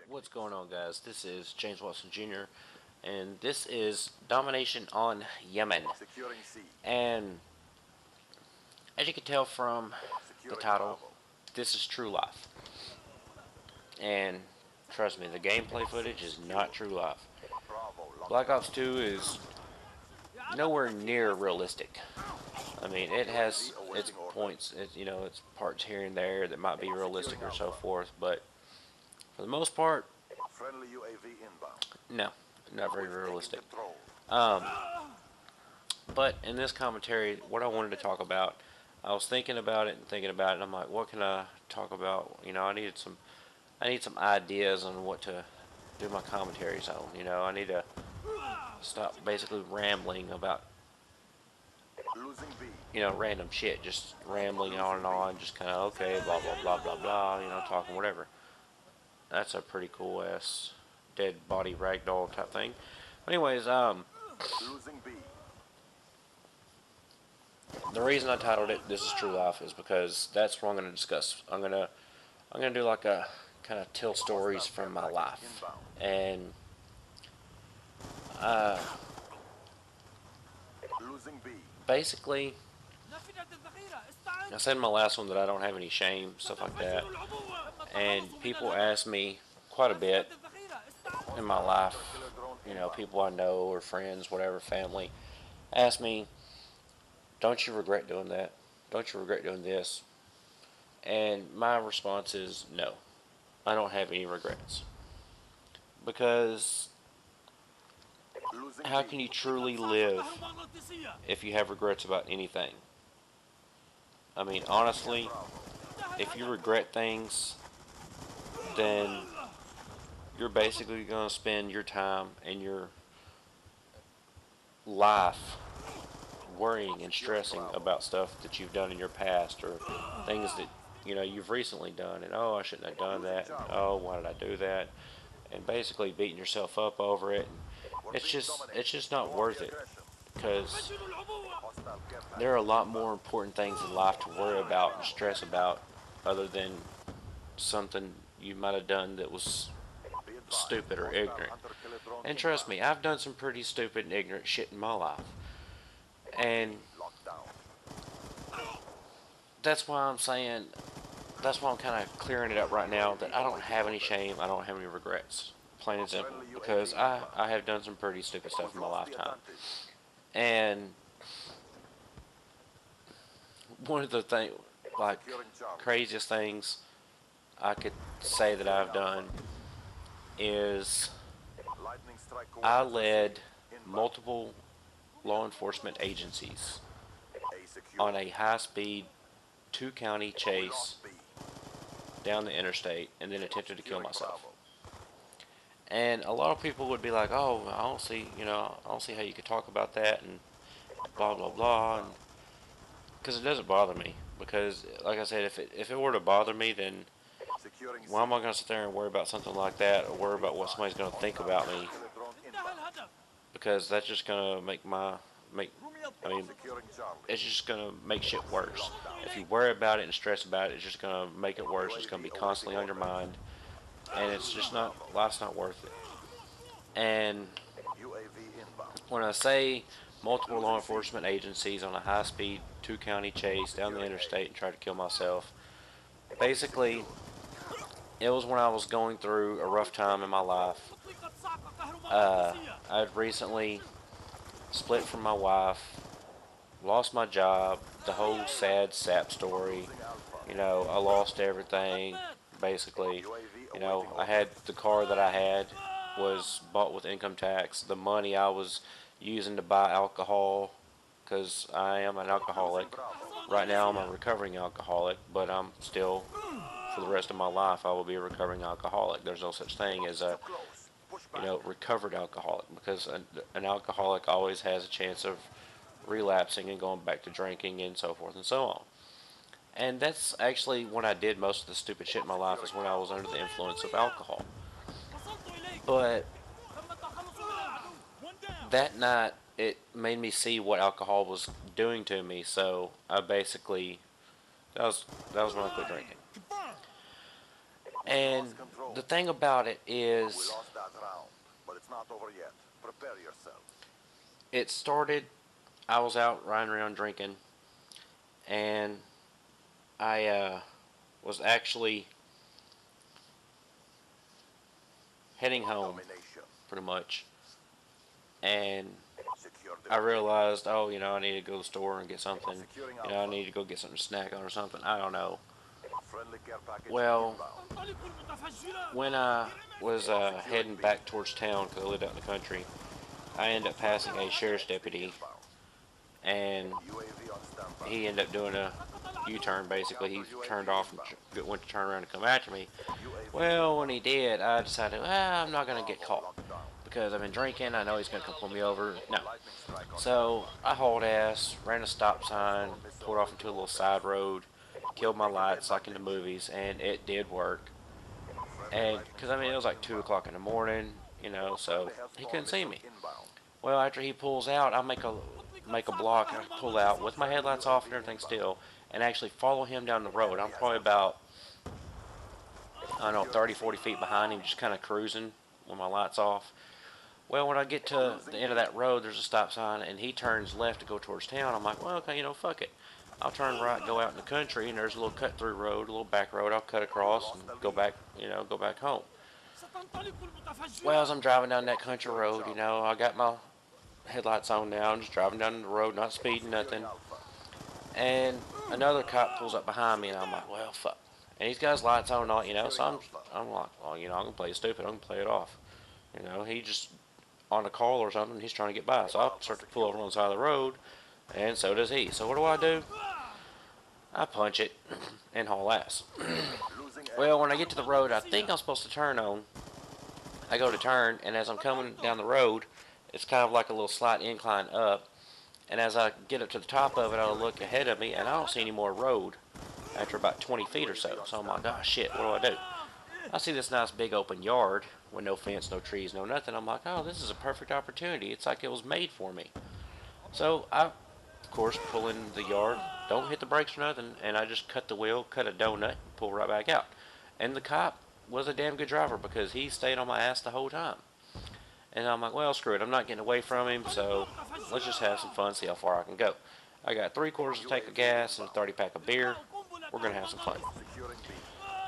What's going on, guys? This is JamesWatsonJr, and this is Domination on Yemen. And as you can tell from the title, this is true life. And trust me, the gameplay footage is not true life. Black Ops 2 is nowhere near realistic. I mean, it has its points, its parts here and there that might be realistic or so forth, but for the most part, no, not very realistic. Um, but in this commentary, what I wanted to talk about, I was thinking about it and thinking about it, and I'm like, what can I talk about? I need some ideas on what to do my commentaries on. I need to stop basically rambling about, random shit, just rambling on, just kind of okay, blah blah blah blah blah, talking whatever. That's a pretty cool ass dead body ragdoll type thing. Anyways, the reason I titled it "This Is True Life" is because that's what I'm going to discuss. I'm gonna do like a kind of tell stories from my life, and uh, basically, I said in my last one that I don't have any shame, stuff like that, and people ask me quite a bit in my life. People I know or friends, whatever, family, ask me, "Don't you regret doing that? Don't you regret doing this?" And my response is no. I don't have any regrets. Because how can you truly live if you have regrets about anything? I mean, honestly, if you regret things, then you're basically going to spend your time and your life worrying and stressing about stuff that you've done in your past or things that you've recently done, and oh, I shouldn't have done that, and oh, why did I do that, and basically beating yourself up over it. It's just not worth it, because there are a lot more important things in life to worry about and stress about other than something you might have done that was stupid or ignorant. And trust me, I've done some pretty stupid and ignorant shit in my life. And that's why I'm saying, that's why I'm kind of clearing it up right now that I don't have any shame, I don't have any regrets. Plain and simple. Because I have done some pretty stupid stuff in my lifetime. And one of the like, craziest things I could say that I've done is I led multiple law enforcement agencies on a high-speed two-county chase down the interstate and then attempted to kill myself. And a lot of people would be like, "Oh, I don't see how you could talk about that," and blah blah blah, and because it doesn't bother me. Because, like I said, if it were to bother me, then why am I going to sit there and worry about something like that, or worry about what somebody's going to think about me? Because that's just going to make. I mean, it's just going to make shit worse. If you worry about it and stress about it, it's just going to make it worse. It's going to be constantly on your mind, and it's just not. Life's not worth it. And when I say multiple law enforcement agencies on a high-speed two-county chase down the interstate and tried to kill myself, basically, it was when I was going through a rough time in my life. I'd recently split from my wife, lost my job, the whole sad sap story. I lost everything, basically. I had the car that I had was bought with income tax. The money I was using to buy alcohol, because I am an alcoholic. Right now I'm a recovering alcoholic, but I'm still, for the rest of my life, I will be a recovering alcoholic. There's no such thing as a recovered alcoholic, because an alcoholic always has a chance of relapsing and going back to drinking and so forth and so on. And that's actually when I did most of the stupid shit in my life, is when I was under the influence of alcohol. But that night, it made me see what alcohol was doing to me, so I basically, that was when I quit drinking. And the thing about it We is, lost that round, but it's not over yet. Prepare yourself. it started, I was out riding around drinking, and I was actually heading home, Domination. pretty much, and Secure the I realized, oh, you know, I need to go to the store and get something. Securing You know, I Alpha. need to go get something to snack on or something. I don't know. Friendly care package Well, inbound. when I was heading back towards town, because I lived out in the country, I ended up passing a sheriff's deputy, and UAV on standby. he ended up doing a U-turn. Basically, he turned off and went to turn around and come after me. UAV Well, when he did, I decided, well, I'm not gonna get caught locked down. because I've been drinking. I know he's gonna come pull me over. No. Lightning strike on So I hauled ass, ran a stop sign, pulled off into a little side road, killed my lights like in the movies, and it did work. And because I mean it was like 2 o'clock in the morning, you know, so he couldn't see me. inbound. Well, after he pulls out, I make a block. I pull out with my headlights off and everything still, and actually follow him down the road. I'm probably about, I don't know, 30, 40 feet behind him, just kind of cruising with my lights off. Well, when I get to the end of that road, there's a stop sign, and he turns left to go towards town. I'm like, well, okay, you know, fuck it. I'll turn right, go out in the country, and there's a little cut-through road, a little back road. I'll cut across and go back, you know, go back home. Well, as I'm driving down that country road, you know, I got my headlights on now. I'm just driving down the road, not speeding, nothing. And another cop pulls up behind me, and I'm like, well, fuck. And he's got his lights on and all, you know, so I'm like, well, you know, I'm going to play stupid. I'm going to play it off. You know, he just on a call or something, he's trying to get by. So I start to pull over on the side of the road, and so does he. So what do? I punch it and haul ass. Well, when I get to the road I think I'm supposed to turn on, I go to turn, and as I'm coming down the road, it's kind of like a little slight incline up. And as I get up to the top of it, I look ahead of me, and I don't see any more road after about 20 feet or so. So I'm like, oh shit, what do? I see this nice big open yard with no fence, no trees, no nothing. I'm like, oh, this is a perfect opportunity. It's like it was made for me. So I, of course, pull in the yard, don't hit the brakes or nothing, and I just cut the wheel, cut a donut, and pull right back out. And the cop was a damn good driver because he stayed on my ass the whole time. And I'm like, well, screw it. I'm not getting away from him, so let's just have some fun, see how far I can go. I got 3/4 of a tank of gas and a 30-pack of beer. We're going to have some fun.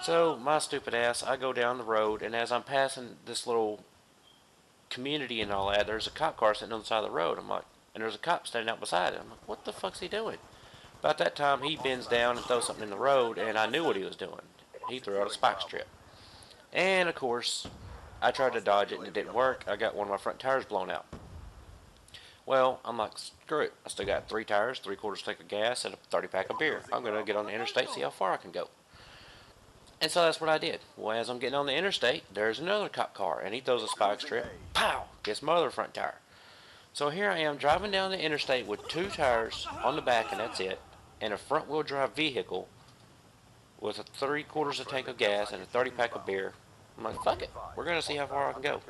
So, my stupid ass, I go down the road, and as I'm passing this little community and all that, there's a cop car sitting on the side of the road. I'm like, and there's a cop standing out beside it. I'm like, what the fuck's he doing? About that time, he bends down and throws something in the road, and I knew what he was doing. He threw out a spike strip. And, of course, I tried to dodge it, and it didn't work. I got one of my front tires blown out. Well, I'm like, screw it. I still got 3 tires, 3/4 tank of gas, and a 30-pack of beer. I'm going to get on the interstate, see how far I can go. And so that's what I did. Well, as I'm getting on the interstate, there's another cop car, and he throws a spike strip. Pow! Gets my other front tire. So here I am driving down the interstate with 2 tires on the back, and that's it, and a front-wheel drive vehicle with a 3/4 of a tank of gas and a 30-pack of beer. I'm like, fuck it. We're going to see how far I can go.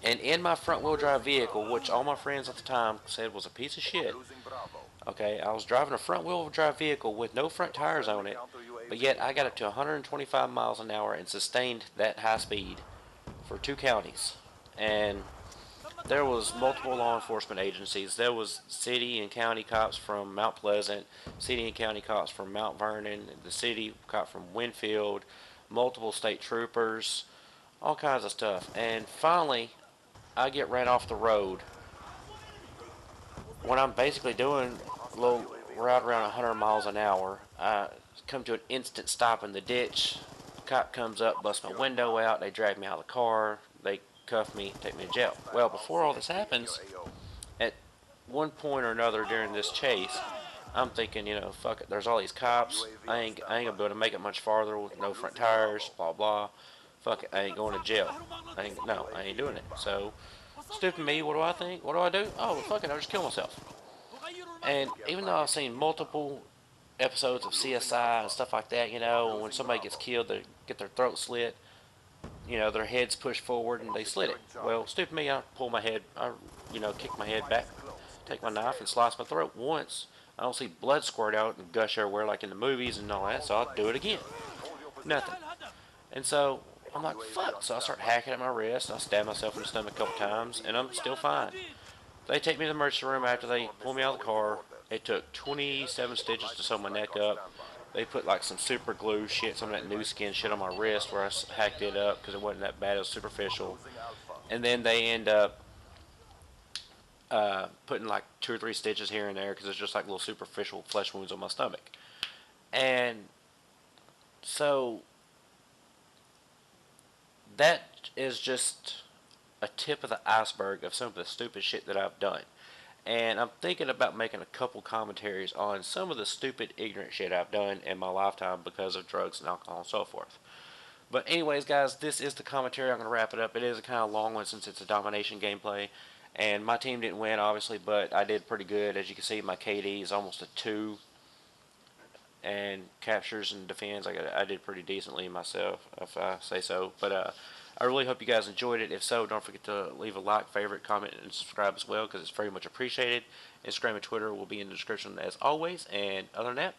And in my front-wheel drive vehicle, which all my friends at the time said was a piece of shit, okay, I was driving a front-wheel drive vehicle with no front tires on it, but yet I got up to 125 miles an hour and sustained that high speed for 2 counties. And there was multiple law enforcement agencies. There was city and county cops from Mount Pleasant, city and county cops from Mount Vernon, the city cop from Winfield, multiple state troopers, all kinds of stuff. And finally, I get ran off the road when I'm basically doing a little right around 100 miles an hour. I come to an instant stop in the ditch. The cop comes up, busts my window out. They drag me out of the car. They cuff me, take me to jail. Well, before all this happens, at one point or another during this chase, I'm thinking, you know, fuck it. There's all these cops. I ain't gonna be able to make it much farther with no front tires. Blah blah. Fuck it. I ain't going to jail. I ain't doing it. So, stupid me. What do I think? What do? Oh, fuck it. I'll just kill myself. And even though I've seen multiple episodes of CSI and stuff like that, you know, when somebody gets killed, they get their throat slit. You know, their heads pushed forward and they slit it. Well, stupid me, I pull my head, kick my head back, take my knife and slice my throat once. I don't see blood squirt out and gush everywhere like in the movies and all that, so I'll do it again. Nothing. And so I'm like, fuck. So I start hacking at my wrist, and I stab myself in the stomach a couple times, and I'm still fine. They take me to the emergency room after they pull me out of the car. It took 27 stitches to sew my neck up. They put like some super glue shit, some of that new skin shit on my wrist where I hacked it up because it wasn't that bad. It was superficial. And then they end up putting like 2 or 3 stitches here and there because it's just like little superficial flesh wounds on my stomach. And so that is just a tip of the iceberg of some of the stupid shit that I've done. And I'm thinking about making a couple commentaries on some of the stupid, ignorant shit I've done in my lifetime because of drugs and alcohol and so forth. But anyways, guys, this is the commentary. I'm going to wrap it up. It is a kind of long one since it's a domination gameplay. And my team didn't win, obviously, but I did pretty good. As you can see, my KD is almost a 2. And captures and defends, I did pretty decently myself, if I say so. But I really hope you guys enjoyed it. If so, don't forget to leave a like, favorite, comment, and subscribe as well because it's very much appreciated. Instagram and Twitter will be in the description as always. And other than that,